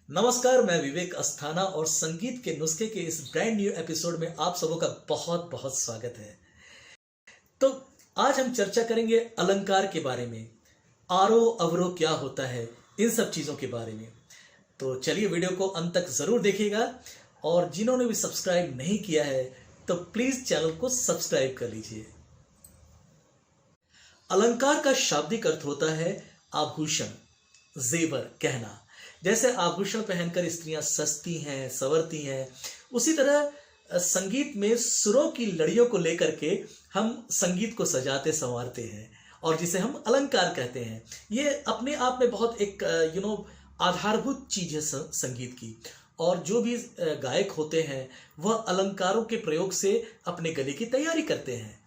नमस्कार, मैं विवेक अस्थाना और संगीत के नुस्खे के इस ब्रांड न्यू एपिसोड में आप सबों का बहुत बहुत स्वागत है। तो आज हम चर्चा करेंगे अलंकार के बारे में, आरोह अवरोह क्या होता है, इन सब चीज़ों के बारे में। तो चलिए वीडियो को अंत तक ज़रूर देखिएगा और जिन्होंने भी सब्सक्राइब नहीं किया है तो प्लीज़ चैनल को सब्सक्राइब कर लीजिए। अलंकार का शाब्दिक अर्थ होता है आभूषण, जेवर, गहना। जैसे आभूषण पहनकर स्त्रियां सजती हैं, संवरती हैं, उसी तरह संगीत में सुरों की लड़ियों को लेकर के हम संगीत को सजाते संवारते हैं और जिसे हम अलंकार कहते हैं। ये अपने आप में बहुत एक आधारभूत चीज है संगीत की। और जो भी गायक होते हैं वह अलंकारों के प्रयोग से अपने गले की तैयारी करते हैं।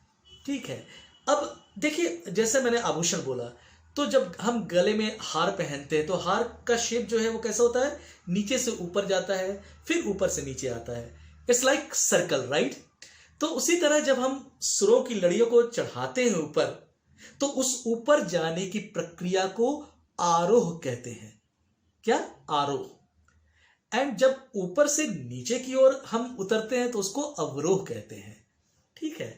ठीक है, अब देखिए, जैसे मैंने आभूषण बोला, तो जब हम गले में हार पहनते हैं तो हार का शेप जो है वो कैसा होता है, नीचे से ऊपर जाता है, फिर ऊपर से नीचे आता है। It's like circle, right. तो उसी तरह जब हम सुरों की लड़ियों को चढ़ाते हैं ऊपर, तो उस ऊपर जाने की प्रक्रिया को आरोह कहते हैं। क्या? आरोह। एंड जब ऊपर से नीचे की ओर हम उतरते हैं तो उसको अवरोह कहते हैं। ठीक है,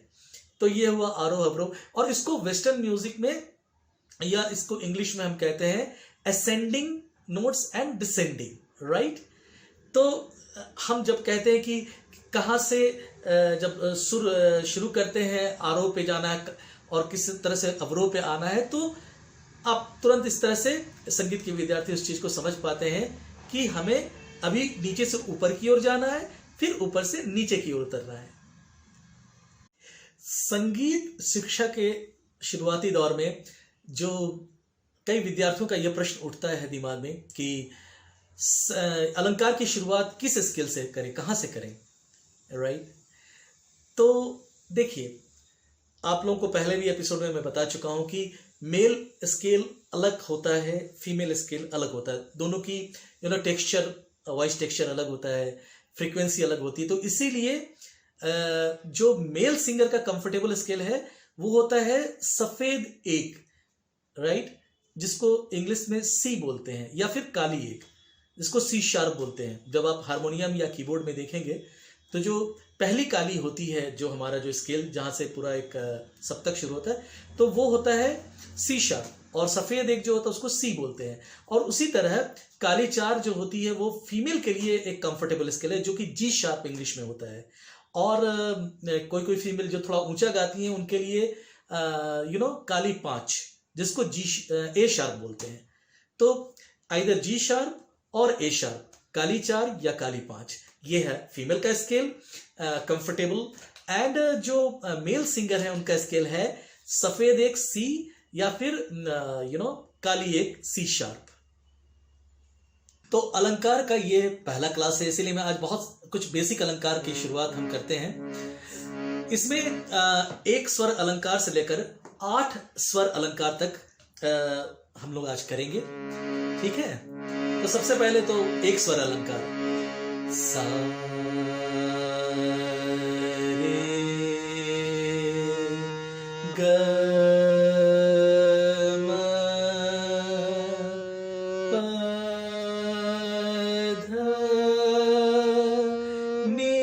तो ये हुआ आरोह अवरोह। और इसको वेस्टर्न म्यूजिक में या इसको इंग्लिश में हम कहते हैं ascending notes and descending, right. तो हम जब कहते हैं कि कहाँ से जब सुर शुरू करते हैं, आरोह पे जाना है और किस तरह से अवरोह पे आना है, तो आप तुरंत इस तरह से संगीत के विद्यार्थी उस चीज को समझ पाते हैं कि हमें अभी नीचे से ऊपर की ओर जाना है, फिर ऊपर से नीचे की ओर उतरना है। संगीत शिक्षा के शुरुआती दौर में जो कई विद्यार्थियों का यह प्रश्न उठता है दिमाग में कि अलंकार की शुरुआत किस स्केल से करें, कहाँ से करें, राइट। तो देखिए, आप लोगों को पहले भी एपिसोड में मैं बता चुका हूं कि मेल स्केल अलग होता है, फीमेल स्केल अलग होता है। दोनों की टेक्सचर, वॉइस टेक्सचर अलग होता है, फ्रीक्वेंसी अलग होती है। तो इसीलिए जो मेल सिंगर का कंफर्टेबल स्केल है वो होता है सफेद एक, राइट, जिसको इंग्लिश में सी बोलते हैं, या फिर काली एक, जिसको सी शार्प बोलते हैं। जब आप हारमोनियम या कीबोर्ड में देखेंगे तो जो पहली काली होती है, जो हमारा जो स्केल जहां से पूरा एक सप्तक शुरू होता है, तो वो होता है सी शार्प, और सफेद एक जो होता है उसको सी बोलते हैं। और उसी तरह काली चार जो होती है वो फीमेल के लिए एक कंफर्टेबल स्केल है, जो कि जी शार्प इंग्लिश में होता है। और कोई कोई फीमेल जो थोड़ा ऊंचा गाती हैं उनके लिए काली पांच, जिसको ए शार्प बोलते हैं। तो आइदर जी शार्प और ए शार्प, काली चार या काली पांच, ये है फीमेल का स्केल कंफर्टेबल। एंड जो मेल सिंगर है उनका स्केल है सफेद एक सी, या फिर काली एक सी शार्प। तो अलंकार का ये पहला क्लास है, इसीलिए मैं आज बहुत कुछ बेसिक अलंकार की शुरुआत हम करते हैं। इसमें एक स्वर अलंकार से लेकर 8 स्वर अलंकार तक हम लोग आज करेंगे। ठीक है, तो सबसे पहले तो एक स्वर अलंकार, सा रे ग म प ध नि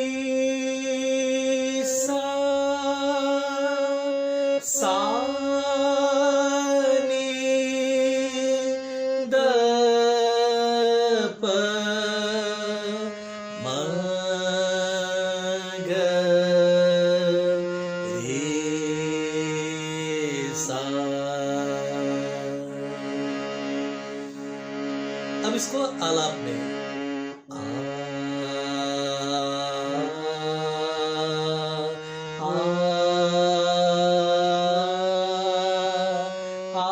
सा अब इसको आलाप में आ, आ, आ,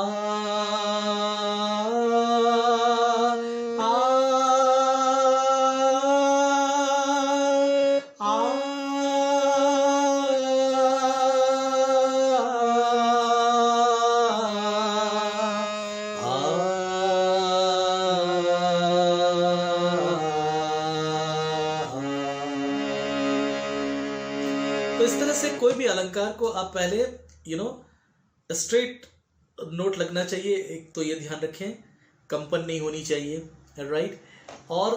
आ, तो इस तरह से कोई भी अलंकार को आप पहले स्ट्रेट नोट लगना चाहिए, एक तो ये ध्यान रखें, कंपन नहीं होनी चाहिए, राइट। और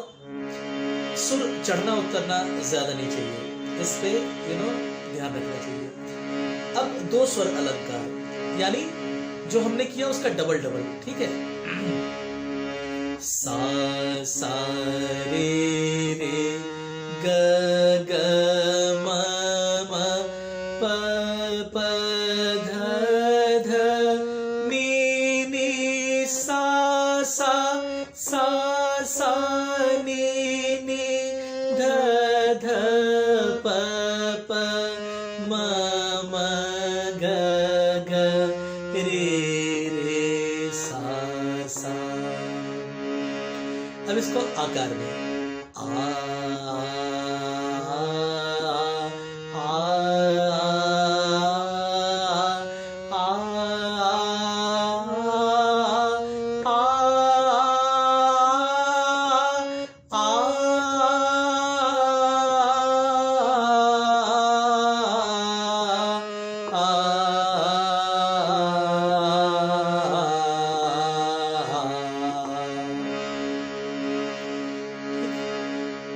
सुर चढ़ना उतरना ज्यादा नहीं चाहिए, इस पे ध्यान रखना चाहिए। अब दो स्वर अलंकार यानी जो हमने किया उसका डबल डबल, ठीक है। सा सा रे रे ग ग म म प प ध ध नी नी सा सा सा सा नी नी ध ध प प म म ग ग रे रे सा सा। अब इसको आकार में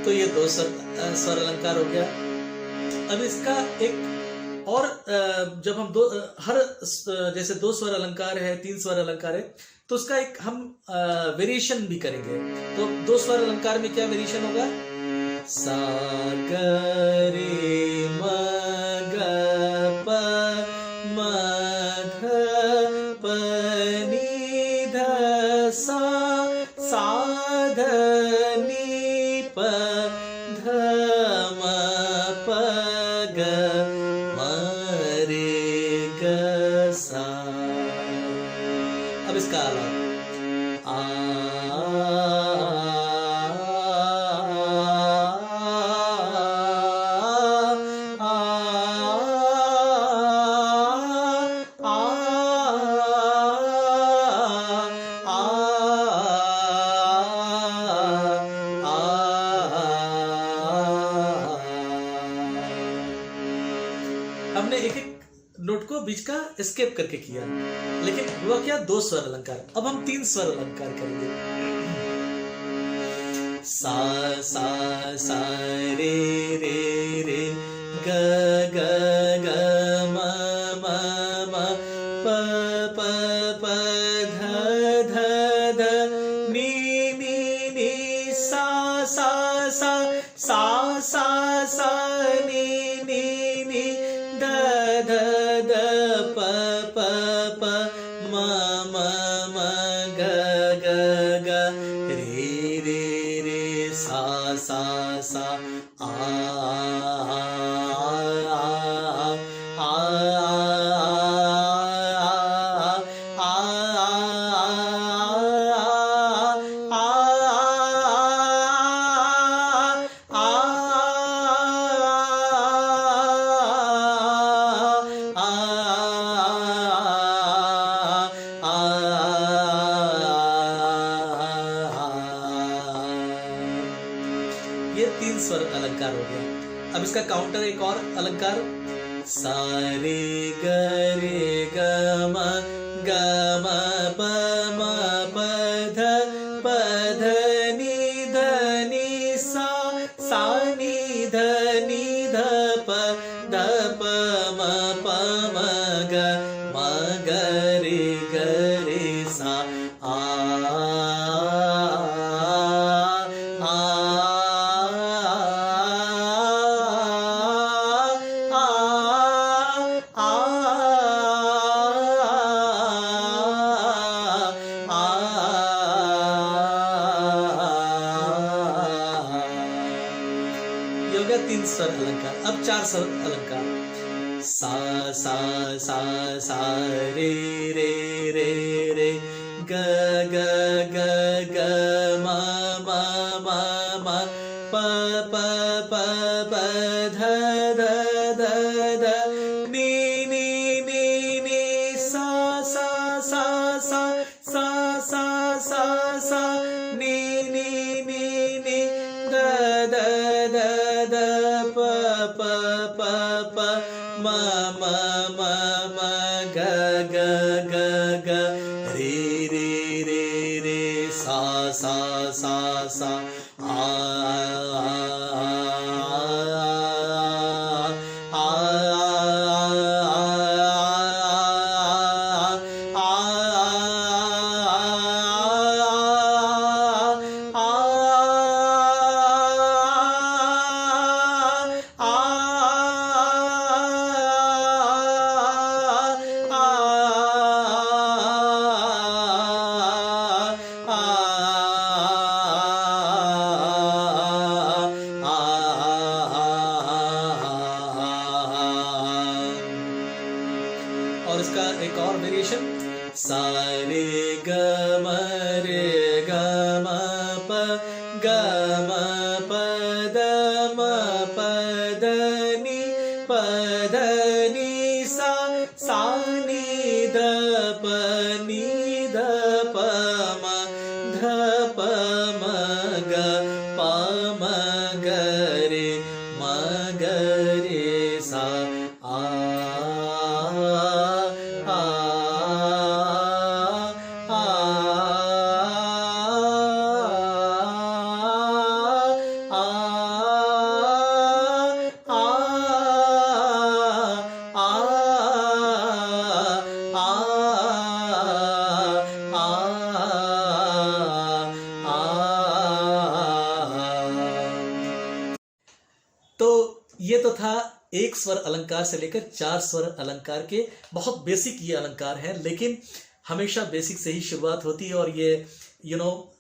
तो ये दो स्वर अलंकार हो गया। अब इसका एक और जब हम हर जैसे दो स्वर अलंकार है, तीन स्वर अलंकार है, तो उसका एक हम वेरिएशन भी करेंगे। तो दो स्वर अलंकार में क्या वेरिएशन होगा? सा ग रे म ग प म ध प नी ध सा सा ध नी प ध म प ग म रे ग सा। अब इसका हमने एक एक नोट को बीच का स्केप करके किया, लेकिन हुआ क्या? दो स्वर अलंकार। अब हम तीन स्वर अलंकार करेंगे। सा सा सा रे रे रे ग ग ग म म म प प प ध ध ध नी नी नी सा सा सा सा सा सा नी नी नी ध ध ध प प प म म म ग ग ग रे रे रे सा सा सा ये तीन स्वर अलंकार हो गया। अब इसका काउंटर एक और अलंकार, सा रे ग म ग म प म प ध नि सा सा नि ध प म प म ग रे सा ये हो गया तीन स्वर अलंकार। अब चार स्वर अलंकार, सा सा सा सा रे रे रे रे ग ग ग ग म म म म प प प प ध ध ध ध नी नी नी नी सा सा सा सा सा सा सा सा नी नी नी नी ध ध ध ध प प प प म म म म ग ग ग ग रे रे रे रे सा सा सा सा और इसका एक और वेरिएशन, सा रे ग म रे ग म प ग म प द म प द नि सा सा नि ध प म ध प म ग प म ग रे सा तो ये तो था एक स्वर अलंकार से लेकर 4 स्वर अलंकार के बहुत बेसिक ये अलंकार है, लेकिन हमेशा बेसिक से ही शुरुआत होती है। और ये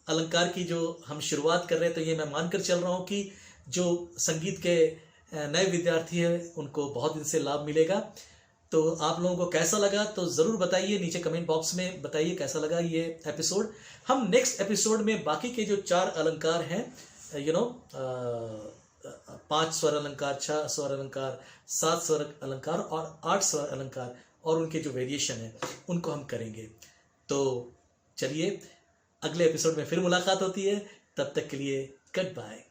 अलंकार की जो हम शुरुआत कर रहे हैं, तो ये मैं मानकर चल रहा हूँ कि जो संगीत के नए विद्यार्थी हैं उनको बहुत इनसे लाभ मिलेगा। तो आप लोगों को कैसा लगा तो ज़रूर बताइए, नीचे कमेंट बॉक्स में बताइए कैसा लगा ये एपिसोड। हम नेक्स्ट एपिसोड में बाकी के जो 4 अलंकार हैं, 5 स्वर अलंकार, 6 स्वर अलंकार, 7 स्वर अलंकार और 8 स्वर अलंकार और उनके जो वेरिएशन है उनको हम करेंगे। तो चलिए अगले एपिसोड में फिर मुलाकात होती है, तब तक के लिए गुड बाय।